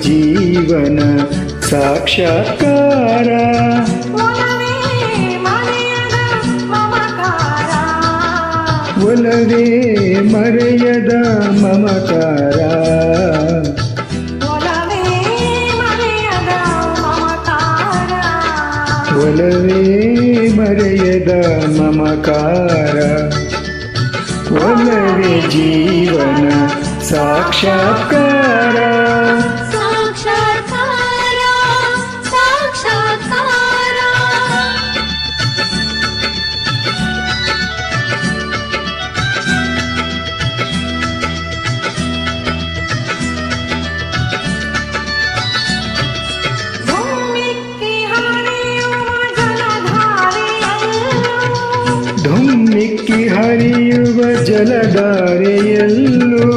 ಜೀವನ ಸಾಕ್ಷಾತ್ಕಾರ. ಒಲವೇ ಮರೆಯದ ಮಮಕಾರ. ಒಲವೇ ಮರೆಯದ ಮಮಕಾರ. ಒಲವೇ ಜೀವನ ಸಾಕ್ಷಾತ್ಕಾರ. ಧುಮ್ಮಿಕ್ಕಿ ಹರಿಯುವ ಜಲಧಾರೆಯಲ್ಲೂ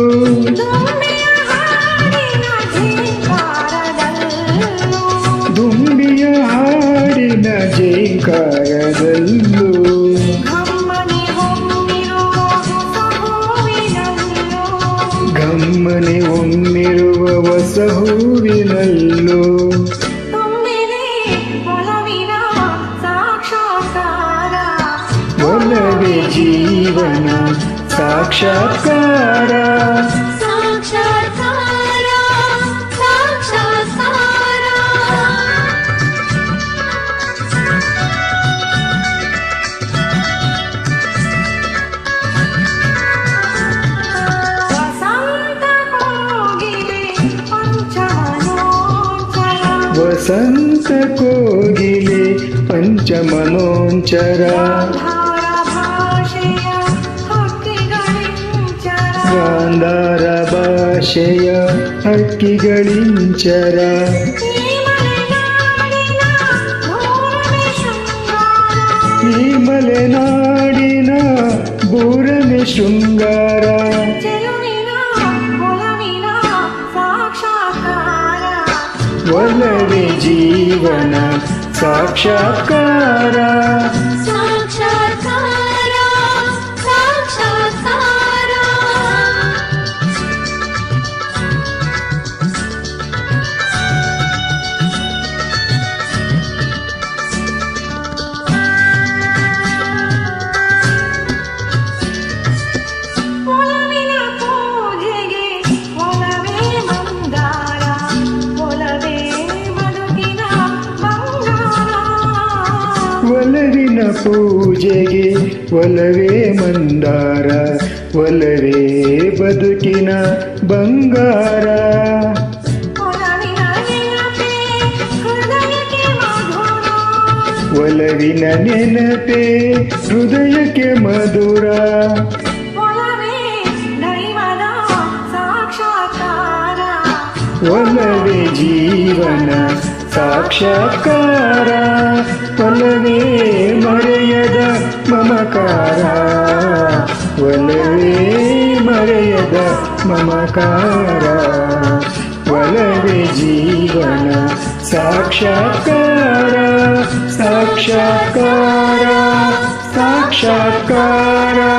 ದುಂಬಿಯ ಹಾಡಿನ ಜೈಕಾರದಲ್ಲೂ ಗಮ್ಮನೆ ಒಮ್ಮಿರುವ ಹೊಸ ಹೂವಿನಲ್ಲೂ ಒಲವೇ ಜೀವನ ಸಾಕ್ಷಾತ್ಕಾರ. ವಸಂತ ಕೋಗಿಲೆ ಪಂಚಮನೋಂಚರ. ಗಾಂಧಾರ ಭಾಷೆಯ ಹಕ್ಕಿಗಳಿಂಚರ. ಈ ಮಲೆನಾಡಿನ ಬೂರನೆ ಶೃಂಗಾರ. ಒಲವೇ ಜೀವನ ಸಾಕ್ಷಾತ್ಕಾರ. ಒಲವಿನ ಪೂಜೆಗೆ ಒಲವೇ ಮಂದಾರ. ಒಲವೇ ಬದುಕಿನ ಬಂಗಾರ. ಒಲವಿನ ನೆನಪೇ ಹೃದಯಕ್ಕೆ ಮಧುರ. ಒಲವೇ ಜೀವನ ಸಾಕ್ಷಾತ್ಕಾರ. ಒಲವೇ ಮರೆಯದ ಮಮಕಾರ. ಒಲವೇ ಮರೆಯದ ಮಮಕಾರ. ಒಲವೇ ಜೀವನ ಸಾಕ್ಷಾತ್ಕಾರ. ಸಾಕ್ಷಾತ್ಕಾರ ಸಾಕ್ಷಾತ್ಕಾರ.